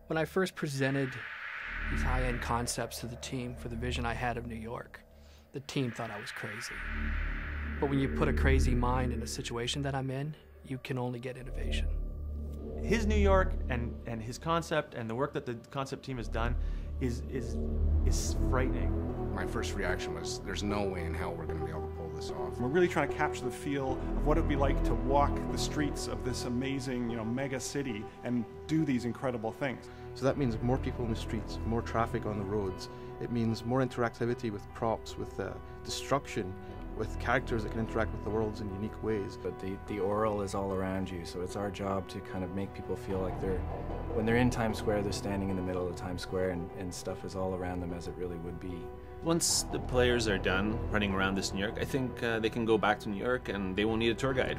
When I first presented these high-end concepts to the team for the vision I had of New York, the team thought I was crazy. But when you put a crazy mind in a situation that I'm in, you can only get innovation. His New York and his concept and the work that the concept team has done is frightening. My first reaction was, there's no way in hell we're going to be able to pull this off. We're really trying to capture the feel of what it would be like to walk the streets of this amazing, mega city and do these incredible things. So that means more people in the streets, more traffic on the roads. It means more interactivity with props, with destruction, with characters that can interact with the worlds in unique ways. But the oral is all around you, so it's our job to kind of make people feel like when they're in Times Square, they're standing in the middle of Times Square and stuff is all around them as it really would be. Once the players are done running around this New York, I think they can go back to New York and they won't need a tour guide.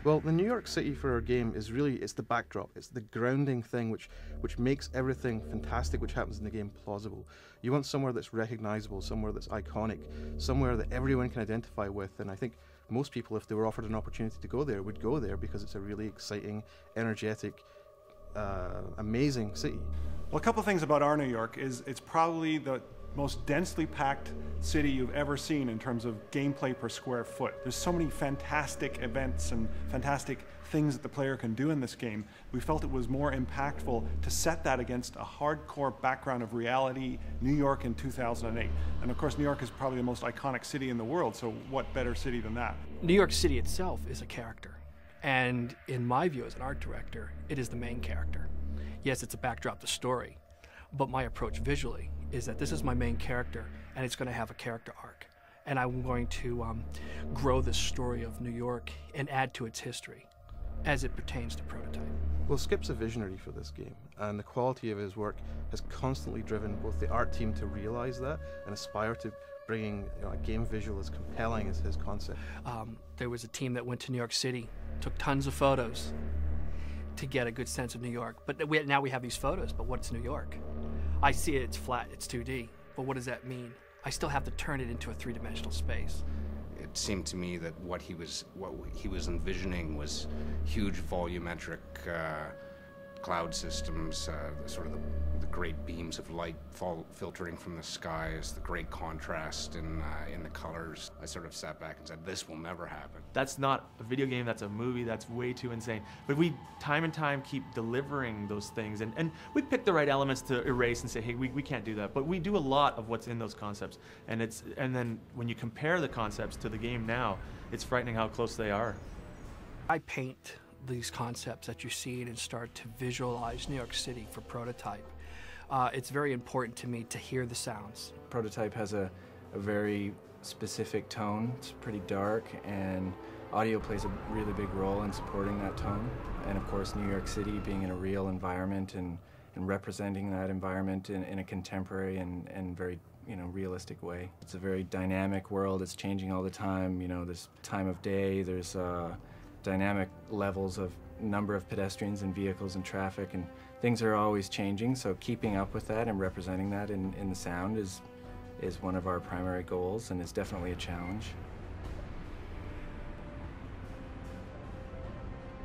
Well, the New York City for our game is really, it's the backdrop, it's the grounding thing which makes everything fantastic which happens in the game plausible. You want somewhere that's recognizable, somewhere that's iconic, somewhere that everyone can identify with, and I think most people, if they were offered an opportunity to go there, would go there because it's a really exciting, energetic, amazing city. Well, a couple of things about our New York is it's probably the most densely packed city you've ever seen in terms of gameplay per square foot. There's so many fantastic events and fantastic things that the player can do in this game. We felt it was more impactful to set that against a hardcore background of reality, New York in 2008. And of course, New York is probably the most iconic city in the world, so what better city than that? New York City itself is a character. And in my view as an art director, it is the main character. Yes, it's a backdrop to story, but my approach visually is that this is my main character and it's going to have a character arc. And I'm going to grow this story of New York and add to its history as it pertains to Prototype. Well, Skip's a visionary for this game, and the quality of his work has constantly driven both the art team to realize that and aspire to bringing a game visual as compelling as his concept. There was a team that went to New York City, took tons of photos to get a good sense of New York. But now we have these photos, but what's New York? I see it, it's flat, it's 2D, but what does that mean? I still have to turn it into a three-dimensional space. It seemed to me that what he was envisioning was huge volumetric cloud systems, sort of the great beams of light filtering from the skies, the great contrast in the colors. I sort of sat back and said, this will never happen. That's not a video game, that's a movie, that's way too insane. But we, time and time, keep delivering those things, and we pick the right elements to erase and say, hey, we can't do that. But we do a lot of what's in those concepts. And then when you compare the concepts to the game now, it's frightening how close they are. I paint these concepts that you see and start to visualize New York City for Prototype. It's very important to me to hear the sounds. Prototype has a very specific tone. It's pretty dark, and audio plays a really big role in supporting that tone. And of course, New York City being in a real environment and representing that environment in a contemporary and very realistic way. It's a very dynamic world. It's changing all the time. There's time of day, there's dynamic levels of number of pedestrians and vehicles and traffic, and things are always changing, so keeping up with that and representing that in the sound is one of our primary goals, and it's definitely a challenge.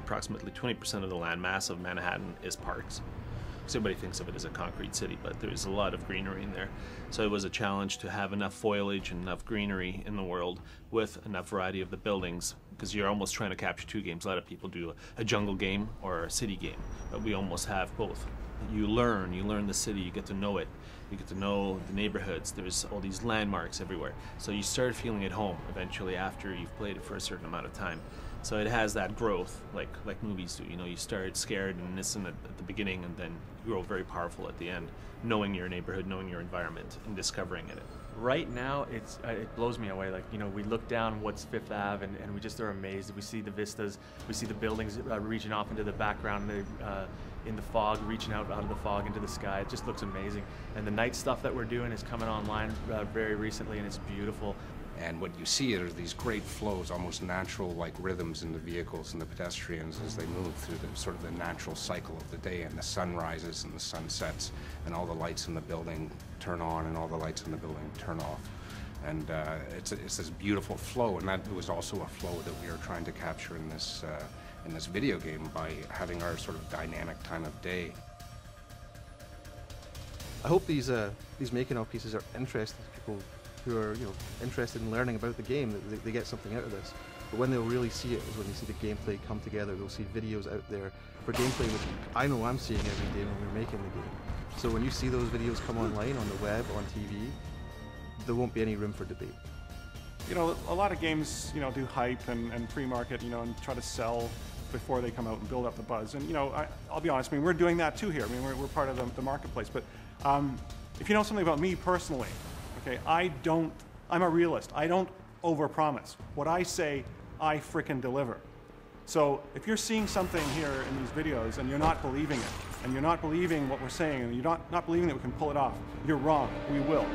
Approximately 20% of the land mass of Manhattan is parks. So everybody thinks of it as a concrete city, but there's a lot of greenery in there. So it was a challenge to have enough foliage and enough greenery in the world with enough variety of the buildings, because you're almost trying to capture two games. A lot of people do a jungle game or a city game, but we almost have both. You learn the city, you get to know it, you get to know the neighborhoods, there's all these landmarks everywhere. So you start feeling at home eventually after you've played it for a certain amount of time. So it has that growth, like movies do. You start scared and innocent at the beginning, and then you grow very powerful at the end, knowing your neighborhood, knowing your environment, and discovering it. Right now, it blows me away. We look down what's Fifth Ave, and we just are amazed. We see the vistas, we see the buildings reaching off into the background, in the fog, reaching out of the fog into the sky. It just looks amazing. And the night stuff that we're doing is coming online very recently, and it's beautiful. And what you see are these great flows, almost natural-like rhythms in the vehicles and the pedestrians as they move through the sort of the natural cycle of the day, and the sun rises and the sun sets, and all the lights in the building turn on and all the lights in the building turn off. And it's this beautiful flow, and that was also a flow that we are trying to capture in this video game by having our sort of dynamic time of day. I hope these making-of pieces are interesting to people who are interested in learning about the game, that they get something out of this. But when they'll really see it is when they see the gameplay come together. They'll see videos out there for gameplay, which I know I'm seeing every day when we're making the game. So when you see those videos come online on the web, on TV, there won't be any room for debate. You know, a lot of games, do hype and pre-market, and try to sell before they come out and build up the buzz. And, I'll be honest, we're doing that too here. We're part of the marketplace. But if you know something about me personally, okay, I'm a realist. I don't overpromise. What I say, I frickin' deliver. So if you're seeing something here in these videos and you're not believing it, and you're not believing what we're saying, and you're not believing that we can pull it off, you're wrong. We will.